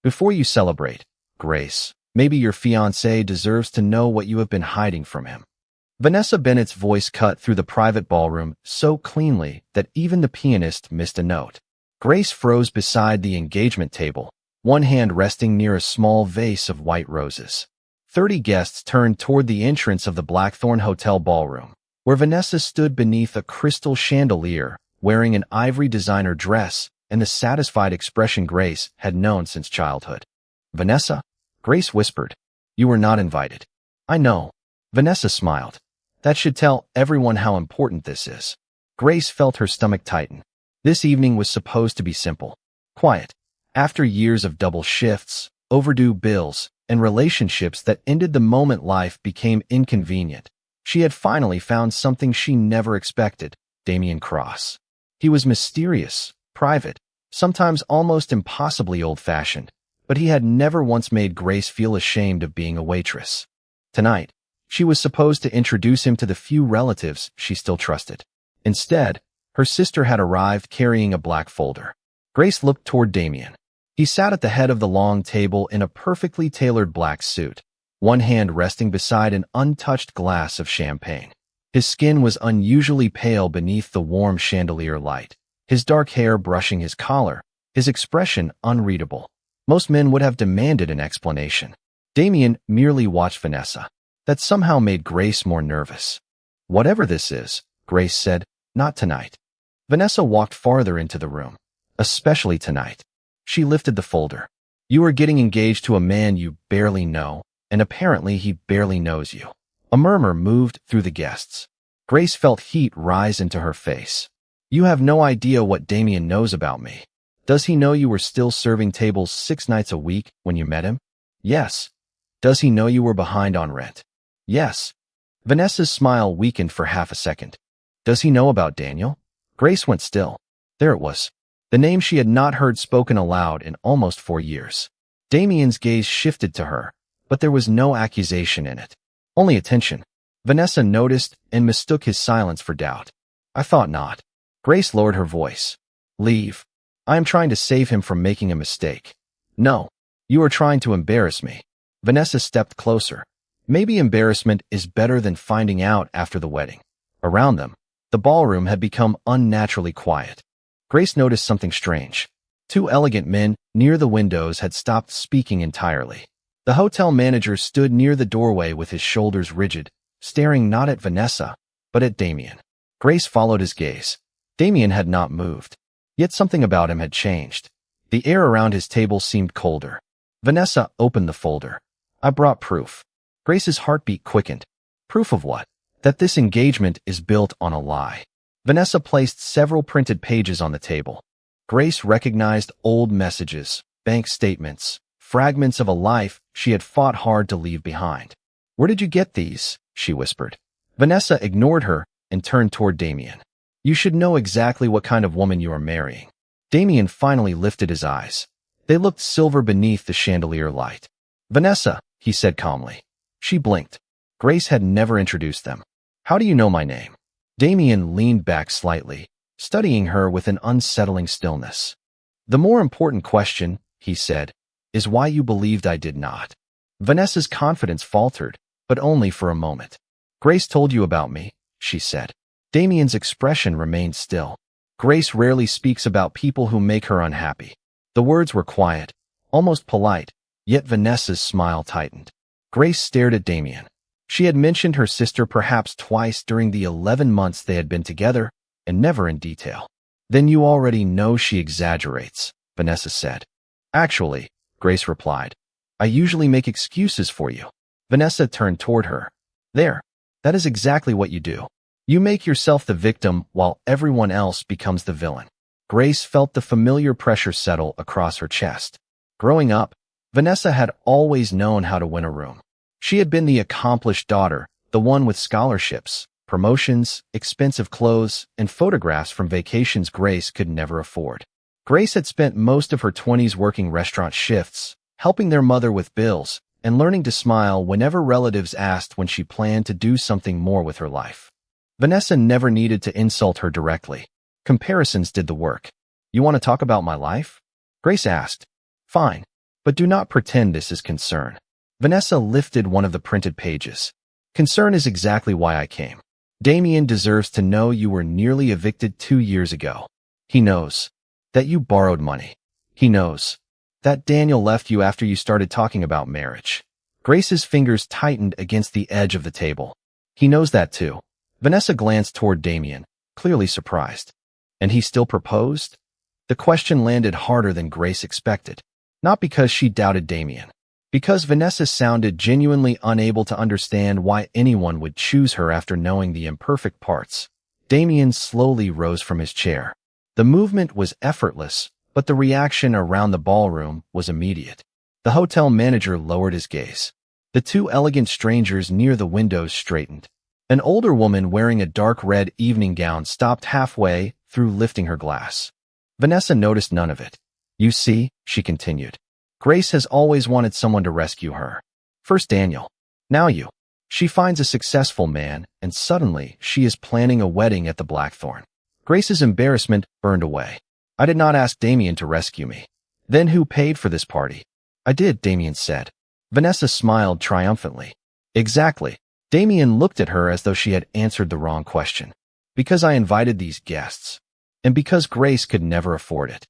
Before you celebrate, Grace, maybe your fiancé deserves to know what you have been hiding from him. Vanessa Bennett's voice cut through the private ballroom so cleanly that even the pianist missed a note. Grace froze beside the engagement table, one hand resting near a small vase of white roses. 30 guests turned toward the entrance of the Blackthorn Hotel ballroom, where Vanessa stood beneath a crystal chandelier, wearing an ivory designer dress and the satisfied expression Grace had known since childhood. "Vanessa," Grace whispered, "you were not invited." "I know." Vanessa smiled. "That should tell everyone how important this is." Grace felt her stomach tighten. This evening was supposed to be simple, quiet. After years of double shifts, overdue bills, and relationships that ended the moment life became inconvenient, she had finally found something she never expected: Damien Cross. He was mysterious, private, sometimes almost impossibly old-fashioned, but he had never once made Grace feel ashamed of being a waitress. Tonight, she was supposed to introduce him to the few relatives she still trusted. Instead, her sister had arrived carrying a black folder. Grace looked toward Damien. He sat at the head of the long table in a perfectly tailored black suit, one hand resting beside an untouched glass of champagne. His skin was unusually pale beneath the warm chandelier light, his dark hair brushing his collar, his expression unreadable. Most men would have demanded an explanation. Damien merely watched Vanessa. That somehow made Grace more nervous. "Whatever this is," Grace said, "not tonight." Vanessa walked farther into the room. "Especially tonight." She lifted the folder. "You are getting engaged to a man you barely know, and apparently he barely knows you." A murmur moved through the guests. Grace felt heat rise into her face. "You have no idea what Damien knows about me. Does he know you were still serving tables 6 nights a week when you met him?" "Yes." "Does he know you were behind on rent?" "Yes." Vanessa's smile weakened for half a second. "Does he know about Daniel?" Grace went still. There it was. The name she had not heard spoken aloud in almost 4 years. Damien's gaze shifted to her, but there was no accusation in it. Only attention. Vanessa noticed and mistook his silence for doubt. "I thought not." Grace lowered her voice. "Leave. I am trying to save him from making a mistake." "No. You are trying to embarrass me." Vanessa stepped closer. Maybe embarrassment is better than finding out after the wedding. Around them, the ballroom had become unnaturally quiet. Grace noticed something strange. 2 elegant men near the windows had stopped speaking entirely. The hotel manager stood near the doorway with his shoulders rigid, staring not at Vanessa, but at Damien. Grace followed his gaze. Damien had not moved. Yet something about him had changed. The air around his table seemed colder. Vanessa opened the folder. "I brought proof." Grace's heartbeat quickened. "Proof of what?" "That this engagement is built on a lie." Vanessa placed several printed pages on the table. Grace recognized old messages, bank statements, fragments of a life she had fought hard to leave behind. "Where did you get these?" she whispered. Vanessa ignored her and turned toward Damien. "You should know exactly what kind of woman you are marrying." Damien finally lifted his eyes. They looked silver beneath the chandelier light. "Vanessa," he said calmly. She blinked. Grace had never introduced them. "How do you know my name?" Damien leaned back slightly, studying her with an unsettling stillness. "The more important question," he said, "is why you believed I did not." Vanessa's confidence faltered, but only for a moment. "Grace told you about me," she said. Damien's expression remained still. "Grace rarely speaks about people who make her unhappy." The words were quiet, almost polite, yet Vanessa's smile tightened. Grace stared at Damien. She had mentioned her sister perhaps twice during the 11 months they had been together, and never in detail. "Then you already know she exaggerates," Vanessa said. "Actually," Grace replied, "I usually make excuses for you." Vanessa turned toward her. "There. That is exactly what you do. You make yourself the victim while everyone else becomes the villain." Grace felt the familiar pressure settle across her chest. Growing up, Vanessa had always known how to win a room. She had been the accomplished daughter, the one with scholarships, promotions, expensive clothes, and photographs from vacations Grace could never afford. Grace had spent most of her 20s working restaurant shifts, helping their mother with bills, and learning to smile whenever relatives asked when she planned to do something more with her life. Vanessa never needed to insult her directly. Comparisons did the work. "You want to talk about my life?" Grace asked. "Fine." But do not pretend this is concern. Vanessa lifted one of the printed pages. Concern is exactly why I came. Damien deserves to know you were nearly evicted 2 years ago. He knows that you borrowed money. He knows that Daniel left you after you started talking about marriage. Grace's fingers tightened against the edge of the table. He knows that too. Vanessa glanced toward Damien, clearly surprised. And he still proposed? The question landed harder than Grace expected. Not because she doubted Damien. Because Vanessa sounded genuinely unable to understand why anyone would choose her after knowing the imperfect parts. Damien slowly rose from his chair. The movement was effortless, but the reaction around the ballroom was immediate. The hotel manager lowered his gaze. The two elegant strangers near the windows straightened. An older woman wearing a dark red evening gown stopped halfway through lifting her glass. Vanessa noticed none of it. You see, she continued. Grace has always wanted someone to rescue her. First Daniel. Now you. She finds a successful man, and suddenly she is planning a wedding at the Blackthorn. Grace's embarrassment burned away. I did not ask Damien to rescue me. Then who paid for this party? I did, Damien said. Vanessa smiled triumphantly. Exactly. Damien looked at her as though she had answered the wrong question. Because I invited these guests. And because Grace could never afford it.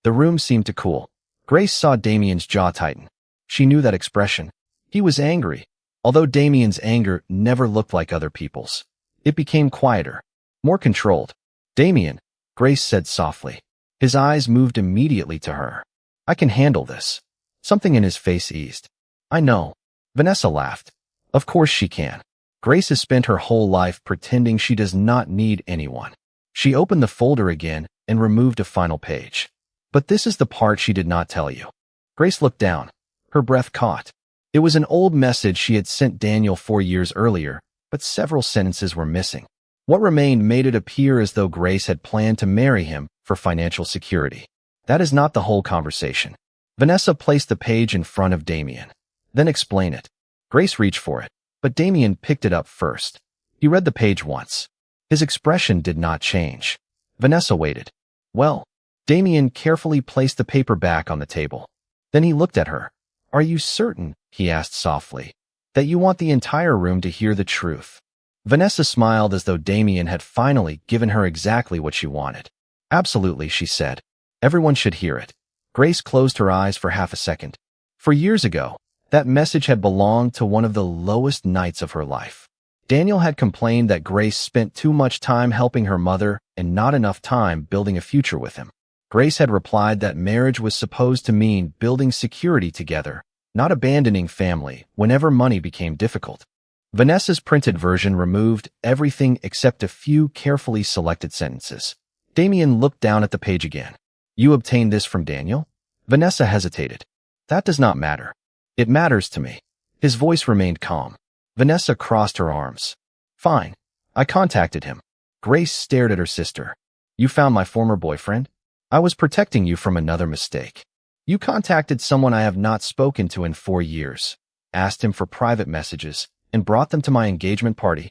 The room seemed to cool. Grace saw Damien's jaw tighten. She knew that expression. He was angry, although Damien's anger never looked like other people's. It became quieter, more controlled. Damien, Grace said softly. His eyes moved immediately to her. I can handle this. Something in his face eased. I know. Vanessa laughed. Of course she can. Grace has spent her whole life pretending she does not need anyone. She opened the folder again and removed a final page. But this is the part she did not tell you. Grace looked down. Her breath caught. It was an old message she had sent Daniel 4 years earlier, but several sentences were missing. What remained made it appear as though Grace had planned to marry him for financial security. That is not the whole conversation. Vanessa placed the page in front of Damien. Then explain it. Grace reached for it, but Damien picked it up first. He read the page once. His expression did not change. Vanessa waited. Well, Damien carefully placed the paper back on the table. Then he looked at her. Are you certain, he asked softly, that you want the entire room to hear the truth? Vanessa smiled as though Damien had finally given her exactly what she wanted. Absolutely, she said. Everyone should hear it. Grace closed her eyes for half a second. For years ago, that message had belonged to one of the lowest nights of her life. Daniel had complained that Grace spent too much time helping her mother and not enough time building a future with him. Grace had replied that marriage was supposed to mean building security together, not abandoning family whenever money became difficult. Vanessa's printed version removed everything except a few carefully selected sentences. Damien looked down at the page again. You obtained this from Daniel? Vanessa hesitated. That does not matter. It matters to me. His voice remained calm. Vanessa crossed her arms. Fine. I contacted him. Grace stared at her sister. You found my former boyfriend? I was protecting you from another mistake. You contacted someone I have not spoken to in 4 years, asked him for private messages, and brought them to my engagement party.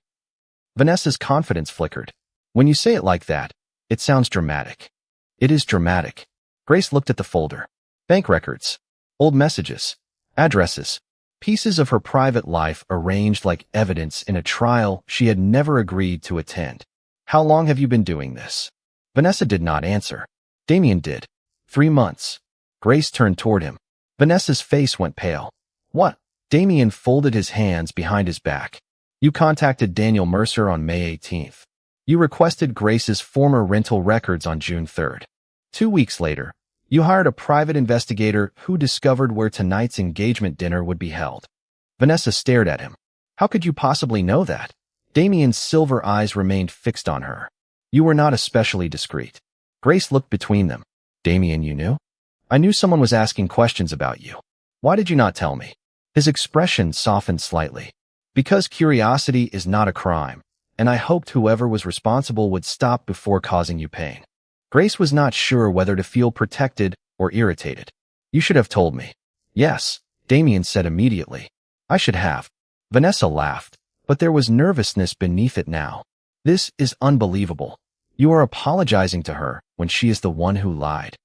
Vanessa's confidence flickered. When you say it like that, it sounds dramatic. It is dramatic. Grace looked at the folder. Bank records, old messages, addresses, pieces of her private life arranged like evidence in a trial she had never agreed to attend. How long have you been doing this? Vanessa did not answer. Damien did. 3 months. Grace turned toward him. Vanessa's face went pale. What? Damien folded his hands behind his back. You contacted Daniel Mercer on May 18th. You requested Grace's former rental records on June 3rd. 2 weeks later, you hired a private investigator who discovered where tonight's engagement dinner would be held. Vanessa stared at him. How could you possibly know that? Damien's silver eyes remained fixed on her. You were not especially discreet. Grace looked between them. Damien, you knew? I knew someone was asking questions about you. Why did you not tell me? His expression softened slightly. Because curiosity is not a crime, and I hoped whoever was responsible would stop before causing you pain. Grace was not sure whether to feel protected or irritated. You should have told me. Yes, Damien said immediately. I should have. Vanessa laughed, but there was nervousness beneath it now. This is unbelievable. You are apologizing to her when she is the one who lied.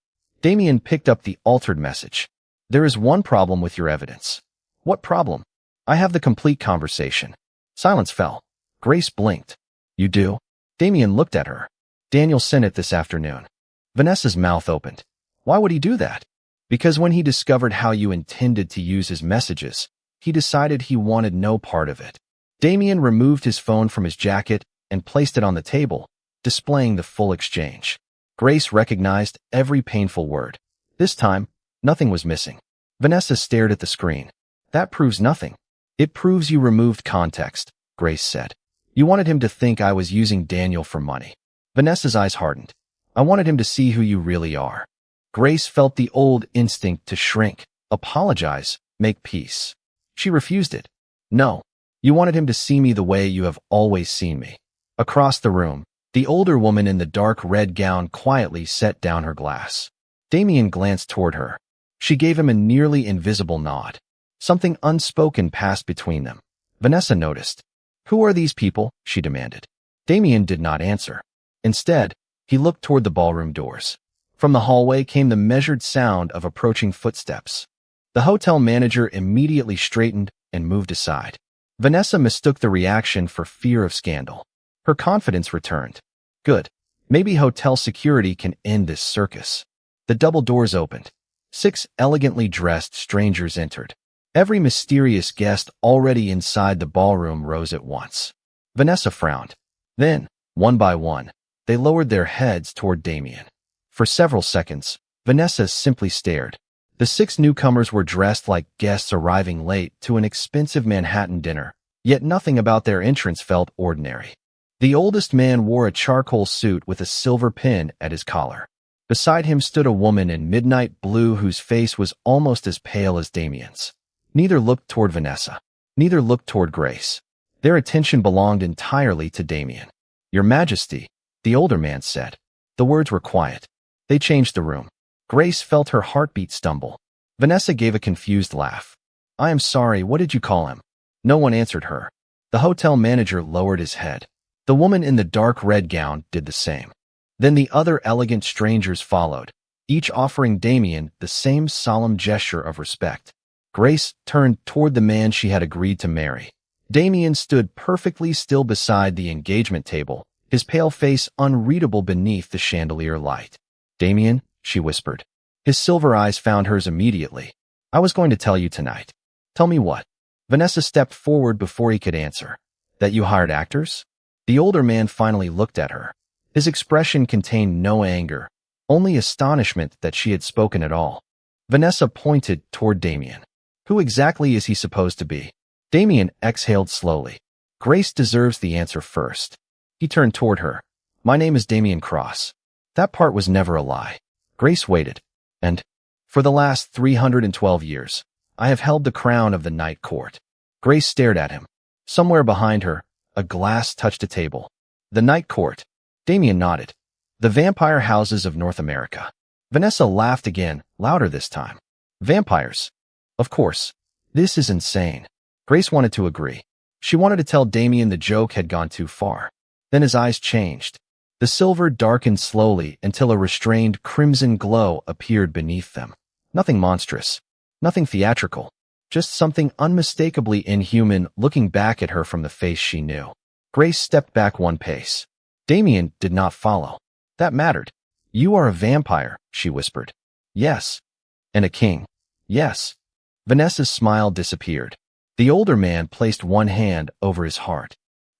Damien picked up the altered message. There is one problem with your evidence. What problem? I have the complete conversation. Silence fell. Grace blinked. You do? Damien looked at her. Daniel sent it this afternoon. Vanessa's mouth opened. Why would he do that? Because when he discovered how you intended to use his messages, he decided he wanted no part of it. Damien removed his phone from his jacket and placed it on the table, displaying the full exchange. Grace recognized every painful word. This time, nothing was missing. Vanessa stared at the screen. That proves nothing. It proves you removed context, Grace said. You wanted him to think I was using Daniel for money. Vanessa's eyes hardened. I wanted him to see who you really are. Grace felt the old instinct to shrink, apologize, make peace. She refused it. No, you wanted him to see me the way you have always seen me. Across the room, the older woman in the dark red gown quietly set down her glass. Damien glanced toward her. She gave him a nearly invisible nod. Something unspoken passed between them. Vanessa noticed. Who are these people? She demanded. Damien did not answer. Instead, he looked toward the ballroom doors. From the hallway came the measured sound of approaching footsteps. The hotel manager immediately straightened and moved aside. Vanessa mistook the reaction for fear of scandal. Her confidence returned. Good. Maybe hotel security can end this circus. The double doors opened. 6 elegantly dressed strangers entered. Every mysterious guest already inside the ballroom rose at once. Vanessa frowned. Then, one by one, they lowered their heads toward Damien. For several seconds, Vanessa simply stared. The 6 newcomers were dressed like guests arriving late to an expensive Manhattan dinner, yet nothing about their entrance felt ordinary. The oldest man wore a charcoal suit with a silver pin at his collar. Beside him stood a woman in midnight blue whose face was almost as pale as Damien's. Neither looked toward Vanessa. Neither looked toward Grace. Their attention belonged entirely to Damien. Your Majesty, the older man said. The words were quiet. They changed the room. Grace felt her heartbeat stumble. Vanessa gave a confused laugh. I am sorry, what did you call him? No one answered her. The hotel manager lowered his head. The woman in the dark red gown did the same. Then the other elegant strangers followed, each offering Damien the same solemn gesture of respect. Grace turned toward the man she had agreed to marry. Damien stood perfectly still beside the engagement table, his pale face unreadable beneath the chandelier light. Damien, she whispered. His silver eyes found hers immediately. I was going to tell you tonight. Tell me what? Vanessa stepped forward before he could answer. That you hired actors? The older man finally looked at her. His expression contained no anger, only astonishment that she had spoken at all. Vanessa pointed toward Damien. Who exactly is he supposed to be? Damien exhaled slowly. Grace deserves the answer first. He turned toward her. My name is Damien Cross. That part was never a lie. Grace waited. And, for the last 312 years, I have held the crown of the Night Court. Grace stared at him. Somewhere behind her, a glass touched a table. The Night Court. Damien nodded. The vampire houses of North America. Vanessa laughed again, louder this time. Vampires. Of course. This is insane. Grace wanted to agree. She wanted to tell Damien the joke had gone too far. Then his eyes changed. The silver darkened slowly until a restrained crimson glow appeared beneath them. Nothing monstrous. Nothing theatrical. Just something unmistakably inhuman looking back at her from the face she knew. Grace stepped back one pace. Damien did not follow. That mattered. You are a vampire, she whispered. Yes. And a king. Yes. Vanessa's smile disappeared. The older man placed one hand over his heart.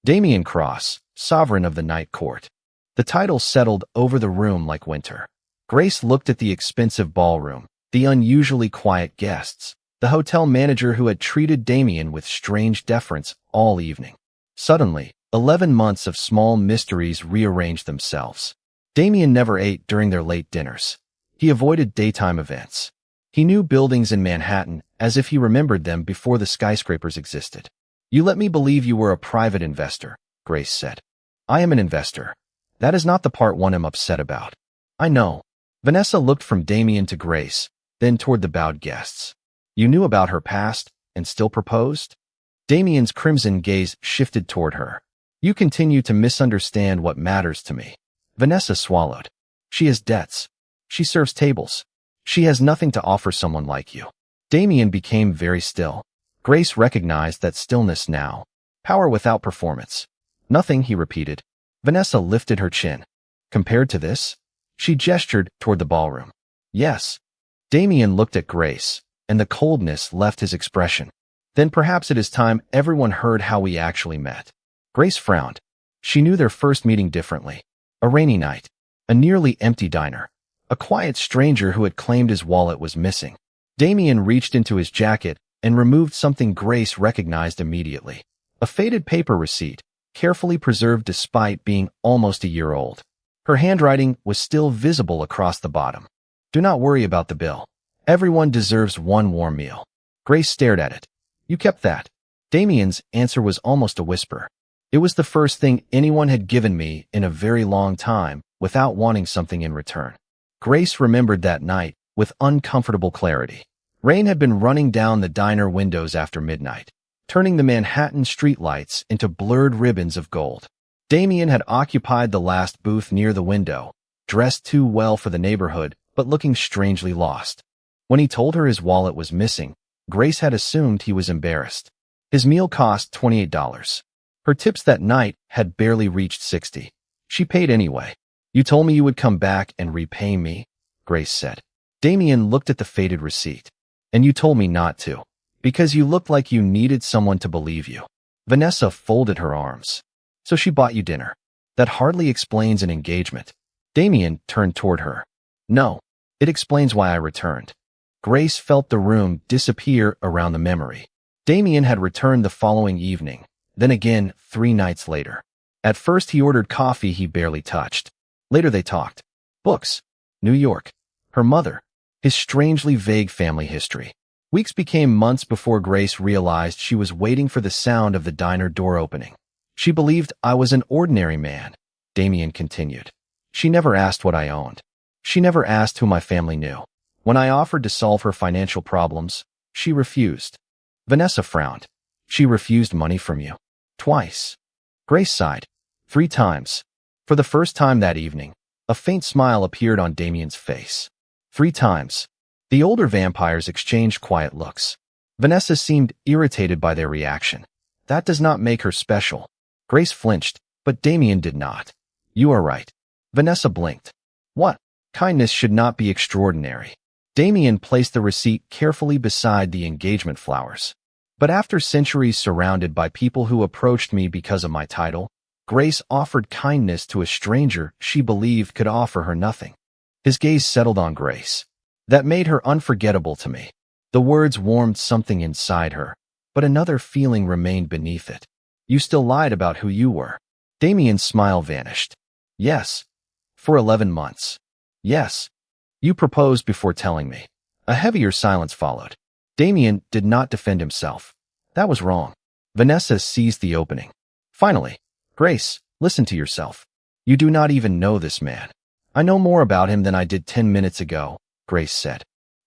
Damien Cross, sovereign of the Night Court. The title settled over the room like winter. Grace looked at the expensive ballroom, the unusually quiet guests, the hotel manager who had treated Damien with strange deference all evening. Suddenly, 11 months of small mysteries rearranged themselves. Damien never ate during their late dinners. He avoided daytime events. He knew buildings in Manhattan as if he remembered them before the skyscrapers existed. You let me believe you were a private investor, Grace said. I am an investor. That is not the part one am upset about. I know. Vanessa looked from Damien to Grace, then toward the bowed guests. You knew about her past and still proposed? Damien's crimson gaze shifted toward her. You continue to misunderstand what matters to me. Vanessa swallowed. She has debts. She serves tables. She has nothing to offer someone like you. Damien became very still. Grace recognized that stillness now. Power without performance. Nothing, he repeated. Vanessa lifted her chin. Compared to this? She gestured toward the ballroom. Yes. Damien looked at Grace, and the coldness left his expression. Then perhaps it is time everyone heard how we actually met. Grace frowned. She knew their first meeting differently. A rainy night. A nearly empty diner. A quiet stranger who had claimed his wallet was missing. Damien reached into his jacket and removed something Grace recognized immediately. A faded paper receipt, carefully preserved despite being almost a year old. Her handwriting was still visible across the bottom. Do not worry about the bill. Everyone deserves one warm meal. Grace stared at it. You kept that. Damien's answer was almost a whisper. It was the first thing anyone had given me in a very long time without wanting something in return. Grace remembered that night with uncomfortable clarity. Rain had been running down the diner windows after midnight, turning the Manhattan streetlights into blurred ribbons of gold. Damien had occupied the last booth near the window, dressed too well for the neighborhood, but looking strangely lost. When he told her his wallet was missing, Grace had assumed he was embarrassed. His meal cost $28. Her tips that night had barely reached $60. She paid anyway. You told me you would come back and repay me, Grace said. Damien looked at the faded receipt. And you told me not to, because you looked like you needed someone to believe you. Vanessa folded her arms. So she bought you dinner. That hardly explains an engagement. Damien turned toward her. No, it explains why I returned. Grace felt the room disappear around the memory. Damien had returned the following evening, then again 3 nights later. At first he ordered coffee he barely touched. Later they talked. Books. New York. Her mother. His strangely vague family history. Weeks became months before Grace realized she was waiting for the sound of the diner door opening. She believed I was an ordinary man, Damien continued. She never asked what I owned. She never asked who my family knew. When I offered to solve her financial problems, she refused. Vanessa frowned. She refused money from you. Twice. Grace sighed. 3 times. For the first time that evening, a faint smile appeared on Damien's face. 3 times. The older vampires exchanged quiet looks. Vanessa seemed irritated by their reaction. That does not make her special. Grace flinched, but Damien did not. You are right. Vanessa blinked. What? Kindness should not be extraordinary. Damien placed the receipt carefully beside the engagement flowers. But after centuries surrounded by people who approached me because of my title, Grace offered kindness to a stranger she believed could offer her nothing. His gaze settled on Grace. That made her unforgettable to me. The words warmed something inside her, but another feeling remained beneath it. You still lied about who you were. Damien's smile vanished. Yes. For 11 months. Yes. You proposed before telling me. A heavier silence followed. Damien did not defend himself. That was wrong. Vanessa seized the opening. Finally, Grace, listen to yourself. You do not even know this man. I know more about him than I did 10 minutes ago, Grace said.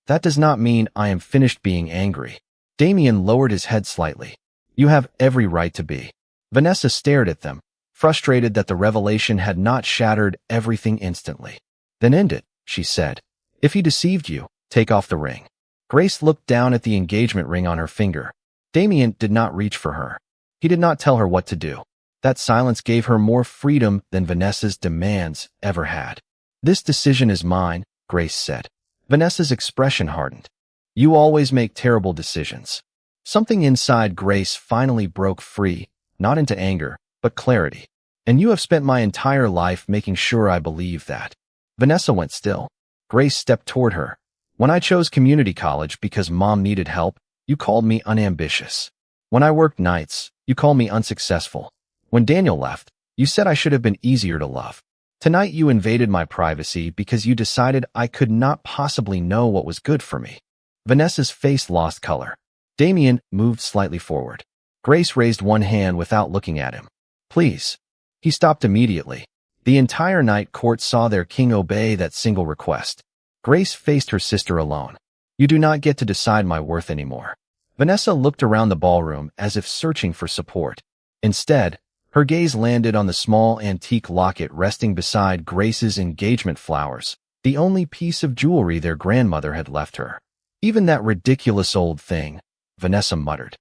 That does not mean I am finished being angry. Damien lowered his head slightly. You have every right to be. Vanessa stared at them, frustrated that the revelation had not shattered everything instantly. Then end it, she said. If he deceived you, take off the ring. Grace looked down at the engagement ring on her finger. Damien did not reach for her. He did not tell her what to do. That silence gave her more freedom than Vanessa's demands ever had. This decision is mine, Grace said. Vanessa's expression hardened. You always make terrible decisions. Something inside Grace finally broke free, not into anger, but clarity. And you have spent my entire life making sure I believe that. Vanessa went still. Grace stepped toward her. When I chose community college because mom needed help, you called me unambitious. When I worked nights, you called me unsuccessful. When Daniel left, you said I should have been easier to love. Tonight you invaded my privacy because you decided I could not possibly know what was good for me. Vanessa's face lost color. Damien moved slightly forward. Grace raised one hand without looking at him. Please. He stopped immediately. The entire night court saw their king obey that single request. Grace faced her sister alone. You do not get to decide my worth anymore. Vanessa looked around the ballroom as if searching for support. Instead, her gaze landed on the small antique locket resting beside Grace's engagement flowers, the only piece of jewelry their grandmother had left her. Even that ridiculous old thing, Vanessa muttered.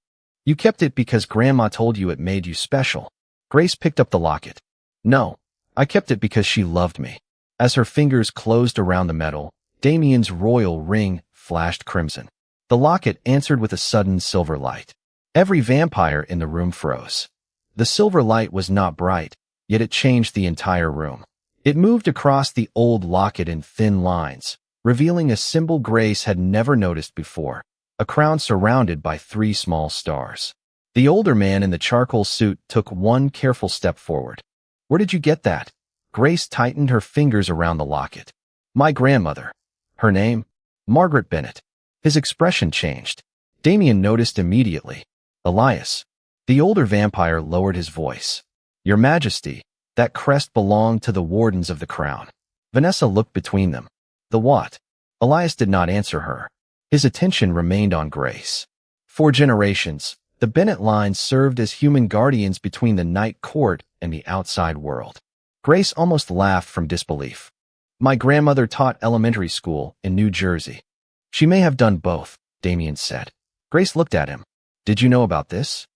You kept it because Grandma told you it made you special. Grace picked up the locket. No, I kept it because she loved me. As her fingers closed around the metal, Damien's royal ring flashed crimson. The locket answered with a sudden silver light. Every vampire in the room froze. The silver light was not bright, yet it changed the entire room. It moved across the old locket in thin lines, revealing a symbol Grace had never noticed before, a crown surrounded by 3 small stars. The older man in the charcoal suit took one careful step forward. Where did you get that? Grace tightened her fingers around the locket. My grandmother. Her name? Margaret Bennett. His expression changed. Damien noticed immediately. Elias. The older vampire lowered his voice. Your Majesty, that crest belonged to the Wardens of the Crown. Vanessa looked between them. The what? Elias did not answer her. His attention remained on Grace. For generations, the Bennett lines served as human guardians between the Night Court and the outside world. Grace almost laughed from disbelief. My grandmother taught elementary school in New Jersey. She may have done both, Damien said. Grace looked at him. Did you know about this?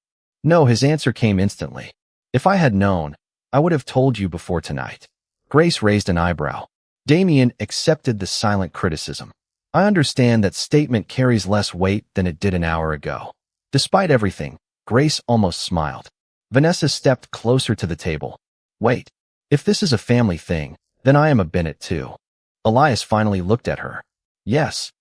No, his answer came instantly. If I had known, I would have told you before tonight. Grace raised an eyebrow. Damien accepted the silent criticism. I understand that statement carries less weight than it did an hour ago. Despite everything, Grace almost smiled. Vanessa stepped closer to the table. Wait, if this is a family thing, then I am a Bennett too. Elias finally looked at her. Yes.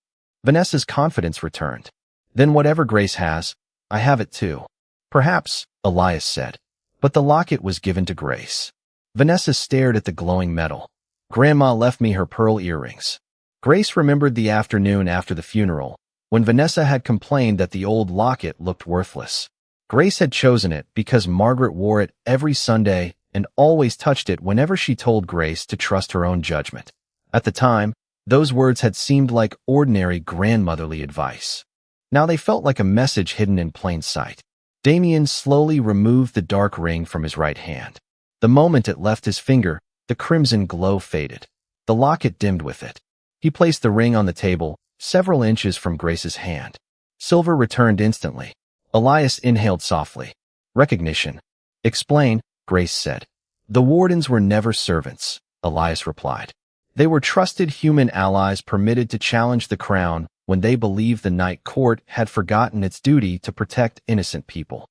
Vanessa's confidence returned. Then whatever Grace has, I have it too. Perhaps, Elias said. But the locket was given to Grace. Vanessa stared at the glowing metal. Grandma left me her pearl earrings. Grace remembered the afternoon after the funeral, when Vanessa had complained that the old locket looked worthless. Grace had chosen it because Margaret wore it every Sunday and always touched it whenever she told Grace to trust her own judgment. At the time, those words had seemed like ordinary grandmotherly advice. Now they felt like a message hidden in plain sight. Damien slowly removed the dark ring from his right hand. The moment it left his finger, the crimson glow faded. The locket dimmed with it. He placed the ring on the table, several inches from Grace's hand. Silver returned instantly. Elias inhaled softly. Recognition. Explain, Grace said. The Wardens were never servants, Elias replied. They were trusted human allies permitted to challenge the crown when they believed the Night Court had forgotten its duty to protect innocent people.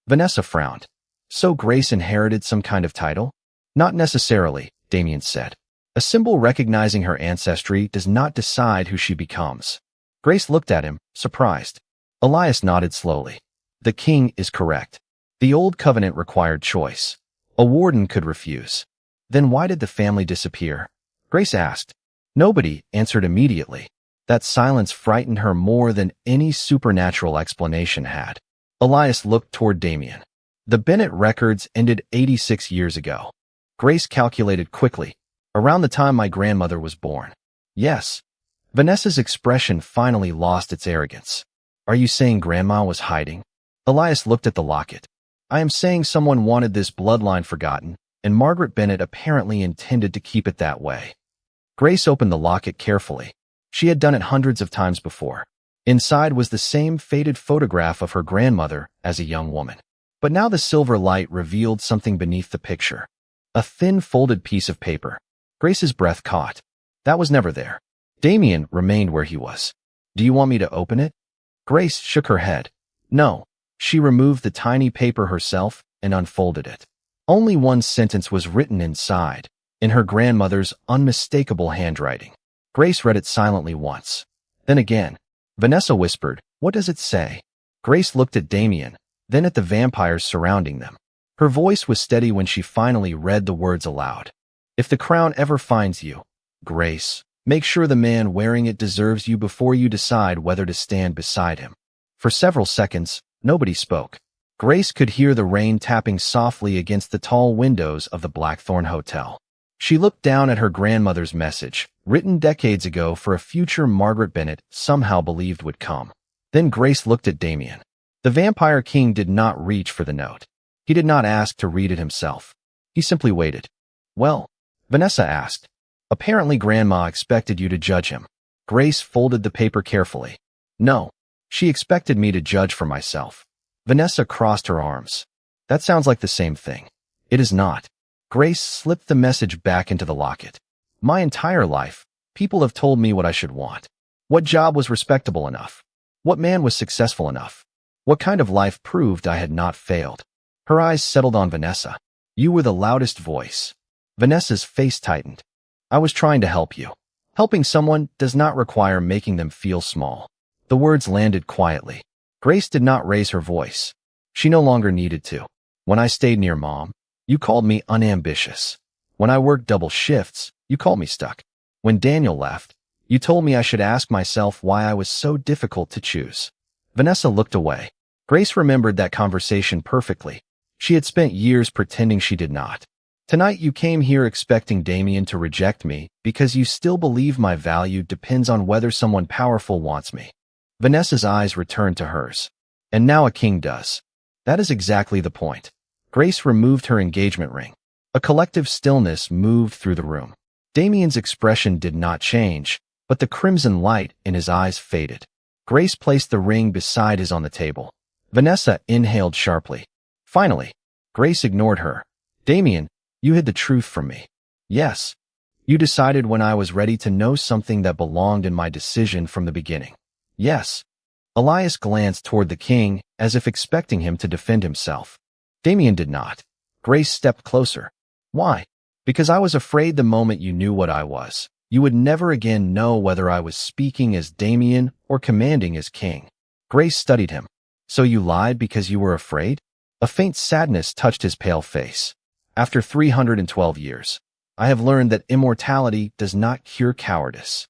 Vanessa frowned. So Grace inherited some kind of title? Not necessarily, Damien said. A symbol recognizing her ancestry does not decide who she becomes. Grace looked at him, surprised. Elias nodded slowly. The king is correct. The old covenant required choice. A warden could refuse. Then why did the family disappear? Grace asked. Nobody answered immediately. That silence frightened her more than any supernatural explanation had. Elias looked toward Damien. The Bennett records ended 86 years ago. Grace calculated quickly. Around the time my grandmother was born. Yes. Vanessa's expression finally lost its arrogance. Are you saying Grandma was hiding? Elias looked at the locket. I am saying someone wanted this bloodline forgotten, and Margaret Bennett apparently intended to keep it that way. Grace opened the locket carefully. She had done it hundreds of times before. Inside was the same faded photograph of her grandmother as a young woman. But now the silver light revealed something beneath the picture. A thin folded piece of paper. Grace's breath caught. That was never there. Damien remained where he was. Do you want me to open it? Grace shook her head. No. She removed the tiny paper herself and unfolded it. Only one sentence was written inside, in her grandmother's unmistakable handwriting. Grace read it silently once. Then again. Vanessa whispered, What does it say? Grace looked at Damien, then at the vampires surrounding them. Her voice was steady when she finally read the words aloud. If the crown ever finds you, Grace, make sure the man wearing it deserves you before you decide whether to stand beside him. For several seconds, nobody spoke. Grace could hear the rain tapping softly against the tall windows of the Blackthorn Hotel. She looked down at her grandmother's message, written decades ago for a future Margaret Bennett somehow believed would come. Then Grace looked at Damien. The Vampire King did not reach for the note. He did not ask to read it himself. He simply waited. Well, Vanessa asked. Apparently Grandma expected you to judge him. Grace folded the paper carefully. No. She expected me to judge for myself. Vanessa crossed her arms. That sounds like the same thing. It is not. Grace slipped the message back into the locket. My entire life, people have told me what I should want. What job was respectable enough? What man was successful enough? What kind of life proved I had not failed? Her eyes settled on Vanessa. You were the loudest voice. Vanessa's face tightened. I was trying to help you. Helping someone does not require making them feel small. The words landed quietly. Grace did not raise her voice. She no longer needed to. When I stayed near Mom, you called me unambitious. When I worked double shifts, you called me stuck. When Daniel left, you told me I should ask myself why I was so difficult to choose. Vanessa looked away. Grace remembered that conversation perfectly. She had spent years pretending she did not. Tonight you came here expecting Damien to reject me because you still believe my value depends on whether someone powerful wants me. Vanessa's eyes returned to hers. And now a king does. That is exactly the point. Grace removed her engagement ring. A collective stillness moved through the room. Damien's expression did not change, but the crimson light in his eyes faded. Grace placed the ring beside his on the table. Vanessa inhaled sharply. Finally, Grace ignored her. Damien, you hid the truth from me. Yes. You decided when I was ready to know something that belonged in my decision from the beginning. Yes. Elias glanced toward the king as if expecting him to defend himself. Damien did not. Grace stepped closer. Why? Because I was afraid the moment you knew what I was, you would never again know whether I was speaking as Damien or commanding as king. Grace studied him. So you lied because you were afraid? A faint sadness touched his pale face. After 312 years, I have learned that immortality does not cure cowardice.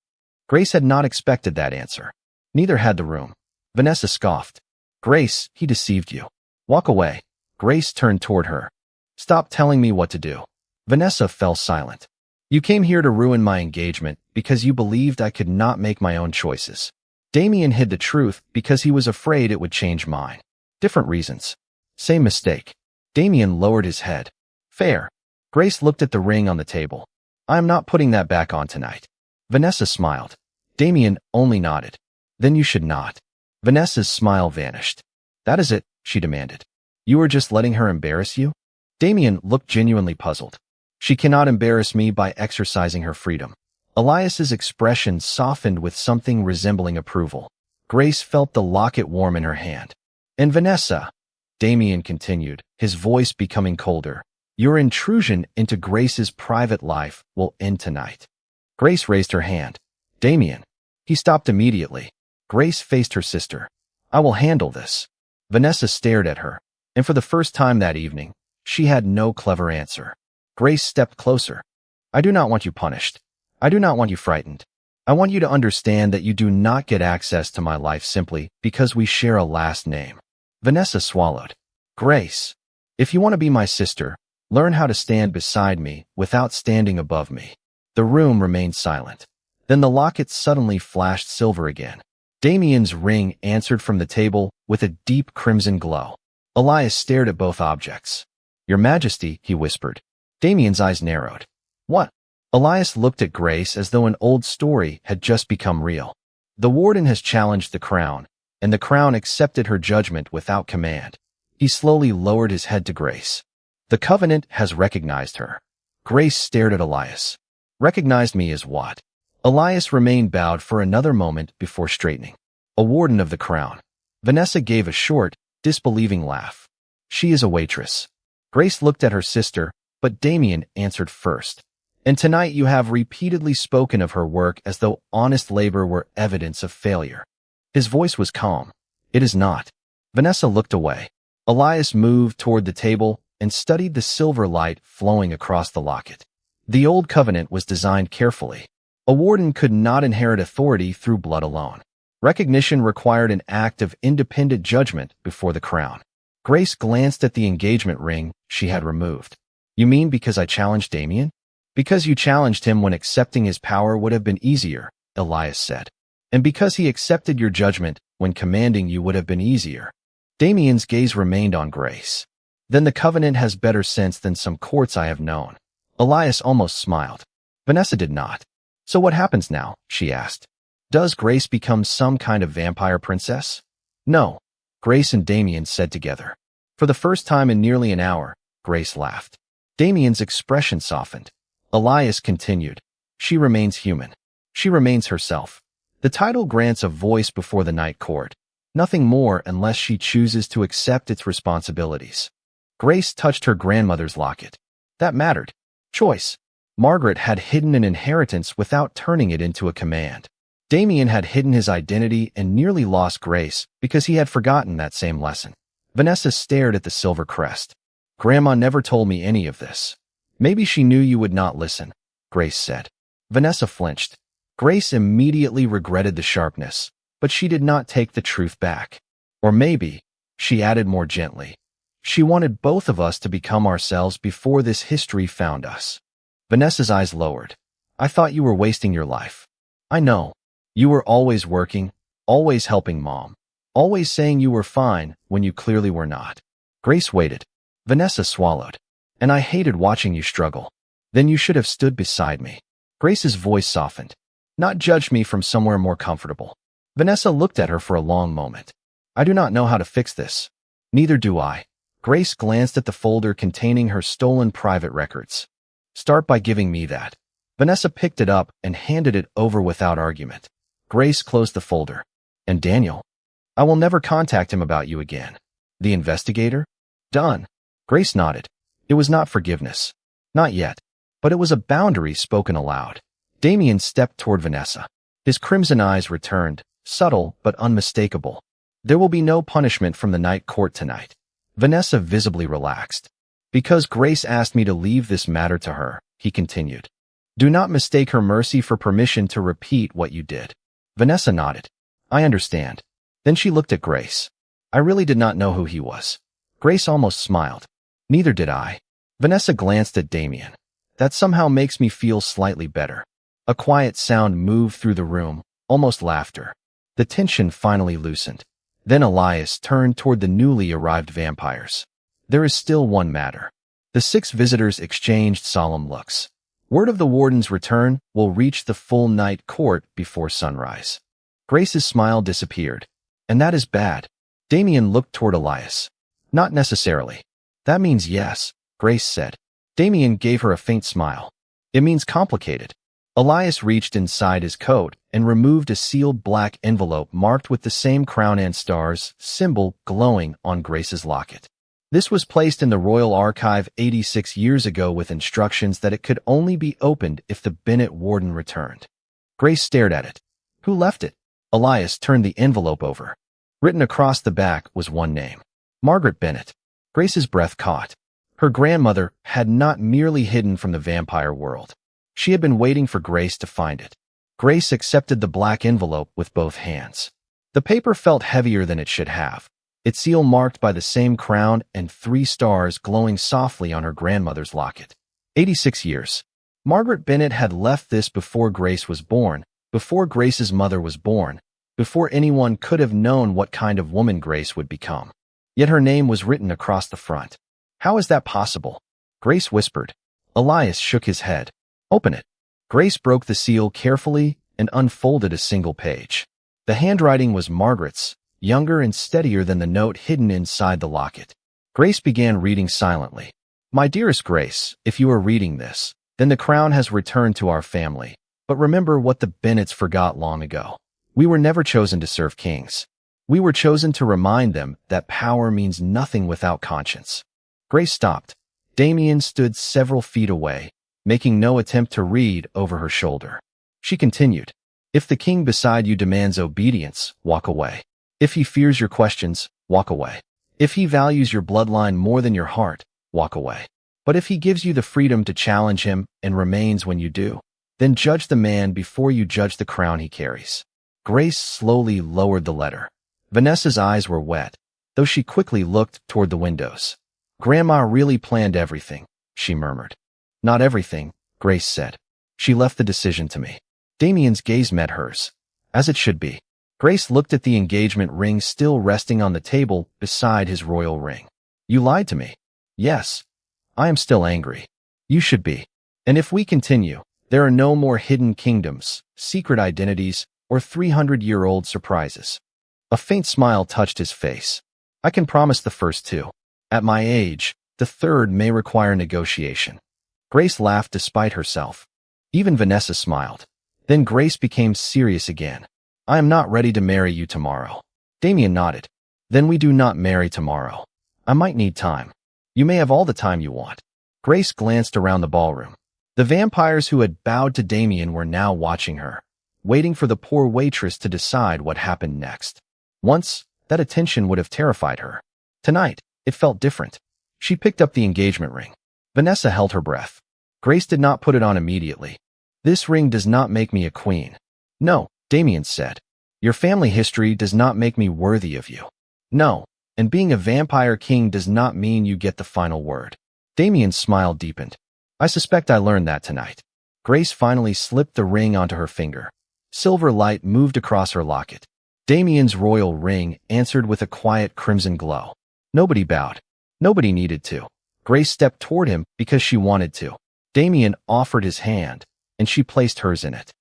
Grace had not expected that answer. Neither had the room. Vanessa scoffed. Grace, he deceived you. Walk away. Grace turned toward her. Stop telling me what to do. Vanessa fell silent. You came here to ruin my engagement because you believed I could not make my own choices. Damien hid the truth because he was afraid it would change mine. Different reasons. Same mistake. Damien lowered his head. Fair. Grace looked at the ring on the table. I am not putting that back on tonight. Vanessa smiled. Damien only nodded. Then you should not. Vanessa's smile vanished. That is it, she demanded. You are just letting her embarrass you? Damien looked genuinely puzzled. She cannot embarrass me by exercising her freedom. Elias's expression softened with something resembling approval. Grace felt the locket warm in her hand. And Vanessa, Damien continued, his voice becoming colder, your intrusion into Grace's private life will end tonight. Grace raised her hand. Damien. He stopped immediately. Grace faced her sister. I will handle this. Vanessa stared at her, and for the first time that evening, she had no clever answer. Grace stepped closer. I do not want you punished. I do not want you frightened. I want you to understand that you do not get access to my life simply because we share a last name. Vanessa swallowed. Grace, if you want to be my sister, learn how to stand beside me without standing above me. The room remained silent. Then the locket suddenly flashed silver again. Damien's ring answered from the table with a deep crimson glow. Elias stared at both objects. Your Majesty, he whispered. Damien's eyes narrowed. What? Elias looked at Grace as though an old story had just become real. The warden has challenged the crown, and the crown accepted her judgment without command. He slowly lowered his head to Grace. The covenant has recognized her. Grace stared at Elias. Recognized me as what? Elias remained bowed for another moment before straightening. A warden of the crown. Vanessa gave a short, disbelieving laugh. She is a waitress. Grace looked at her sister, but Damien answered first. And tonight you have repeatedly spoken of her work as though honest labor were evidence of failure. His voice was calm. It is not. Vanessa looked away. Elias moved toward the table and studied the silver light flowing across the locket. The old covenant was designed carefully. A warden could not inherit authority through blood alone. Recognition required an act of independent judgment before the crown. Grace glanced at the engagement ring she had removed. You mean because I challenged Damien? Because you challenged him when accepting his power would have been easier, Elias said. And because he accepted your judgment when commanding you would have been easier. Damien's gaze remained on Grace. Then the covenant has better sense than some courts I have known. Elias almost smiled. Vanessa did not. So what happens now? She asked. Does Grace become some kind of vampire princess? No, Grace and Damien said together. For the first time in nearly an hour, Grace laughed. Damien's expression softened. Elias continued. She remains human. She remains herself. The title grants a voice before the night court. Nothing more unless she chooses to accept its responsibilities. Grace touched her grandmother's locket. That mattered. Choice. Margaret had hidden an inheritance without turning it into a command. Damien had hidden his identity and nearly lost Grace because he had forgotten that same lesson. Vanessa stared at the silver crest. Grandma never told me any of this. Maybe she knew you would not listen, Grace said. Vanessa flinched. Grace immediately regretted the sharpness, but she did not take the truth back. Or maybe, she added more gently, she wanted both of us to become ourselves before this history found us. Vanessa's eyes lowered. I thought you were wasting your life. I know. You were always working, always helping Mom, always saying you were fine when you clearly were not. Grace waited. Vanessa swallowed. And I hated watching you struggle. Then you should have stood beside me. Grace's voice softened. Not judge me from somewhere more comfortable. Vanessa looked at her for a long moment. I do not know how to fix this. Neither do I. Grace glanced at the folder containing her stolen private records. Start by giving me that. Vanessa picked it up and handed it over without argument. Grace closed the folder. And Daniel? I will never contact him about you again. The investigator? Done. Grace nodded. It was not forgiveness. Not yet. But it was a boundary spoken aloud. Damien stepped toward Vanessa. His crimson eyes returned, subtle but unmistakable. There will be no punishment from the night court tonight. Vanessa visibly relaxed. Because Grace asked me to leave this matter to her, he continued. Do not mistake her mercy for permission to repeat what you did. Vanessa nodded. I understand. Then she looked at Grace. I really did not know who he was. Grace almost smiled. Neither did I. Vanessa glanced at Damien. That somehow makes me feel slightly better. A quiet sound moved through the room, almost laughter. The tension finally loosened. Then Elias turned toward the newly arrived vampires. There is still one matter. The 6 visitors exchanged solemn looks. Word of the Warden's return will reach the full night court before sunrise. Grace's smile disappeared. And that is bad. Damien looked toward Elias. Not necessarily. That means yes, Grace said. Damien gave her a faint smile. It means complicated. Elias reached inside his coat and removed a sealed black envelope marked with the same crown and stars symbol glowing on Grace's locket. This was placed in the Royal Archive 86 years ago with instructions that it could only be opened if the Bennett Warden returned. Grace stared at it. Who left it? Elias turned the envelope over. Written across the back was one name. Margaret Bennett. Grace's breath caught. Her grandmother had not merely hidden from the vampire world. She had been waiting for Grace to find it. Grace accepted the black envelope with both hands. The paper felt heavier than it should have. Its seal marked by the same crown and 3 stars glowing softly on her grandmother's locket. 86 years. Margaret Bennett had left this before Grace was born, before Grace's mother was born, before anyone could have known what kind of woman Grace would become. Yet her name was written across the front. How is that possible? Grace whispered. Elias shook his head. Open it. Grace broke the seal carefully and unfolded a single page. The handwriting was Margaret's, younger and steadier than the note hidden inside the locket. Grace began reading silently. My dearest Grace, if you are reading this, then the crown has returned to our family. But remember what the Bennetts forgot long ago. We were never chosen to serve kings. We were chosen to remind them that power means nothing without conscience. Grace stopped. Damien stood several feet away, making no attempt to read over her shoulder. She continued, if the king beside you demands obedience, walk away. If he fears your questions, walk away. If he values your bloodline more than your heart, walk away. But if he gives you the freedom to challenge him and remains when you do, then judge the man before you judge the crown he carries. Grace slowly lowered the letter. Vanessa's eyes were wet, though she quickly looked toward the windows. Grandma really planned everything, she murmured. Not everything, Grace said. She left the decision to me. Damien's gaze met hers. As it should be. Grace looked at the engagement ring still resting on the table beside his royal ring. You lied to me. Yes. I am still angry. You should be. And if we continue, there are no more hidden kingdoms, secret identities, or 300-year-old surprises? A faint smile touched his face. I can promise the first two. At my age, the third may require negotiation. Grace laughed despite herself. Even Vanessa smiled. Then Grace became serious again. I am not ready to marry you tomorrow. Damien nodded. Then we do not marry tomorrow. I might need time. You may have all the time you want. Grace glanced around the ballroom. The vampires who had bowed to Damien were now watching her, waiting for the poor waitress to decide what happened next. Once, that attention would have terrified her. Tonight, it felt different. She picked up the engagement ring. Vanessa held her breath. Grace did not put it on immediately. This ring does not make me a queen. No, Damien said. Your family history does not make me worthy of you. No, and being a vampire king does not mean you get the final word. Damien's smile deepened. I suspect I learned that tonight. Grace finally slipped the ring onto her finger. Silver light moved across her locket. Damien's royal ring answered with a quiet crimson glow. Nobody bowed. Nobody needed to. Grace stepped toward him because she wanted to. Damien offered his hand, and she placed hers in it.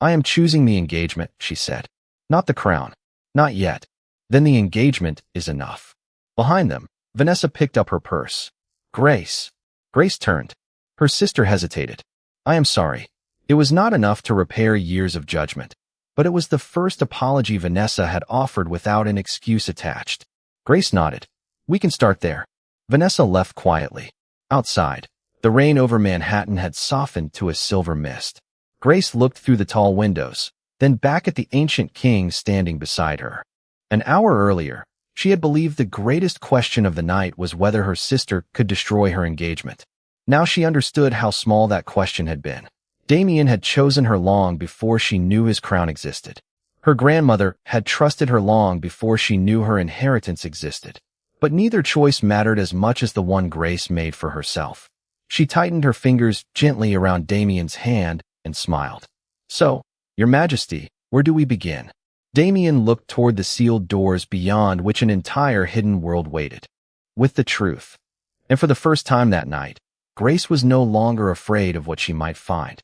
I am choosing the engagement, she said. Not the crown. Not yet. Then the engagement is enough. Behind them, Vanessa picked up her purse. Grace. Grace turned. Her sister hesitated. I am sorry. It was not enough to repair years of judgment, but it was the first apology Vanessa had offered without an excuse attached. Grace nodded. We can start there. Vanessa left quietly. Outside, the rain over Manhattan had softened to a silver mist. Grace looked through the tall windows, then back at the ancient king standing beside her. An hour earlier, she had believed the greatest question of the night was whether her sister could destroy her engagement. Now she understood how small that question had been. Damien had chosen her long before she knew his crown existed. Her grandmother had trusted her long before she knew her inheritance existed. But neither choice mattered as much as the one Grace made for herself. She tightened her fingers gently around Damien's hand and smiled. So, Your Majesty, where do we begin? Damien looked toward the sealed doors beyond which an entire hidden world waited. With the truth. And for the first time that night, Grace was no longer afraid of what she might find.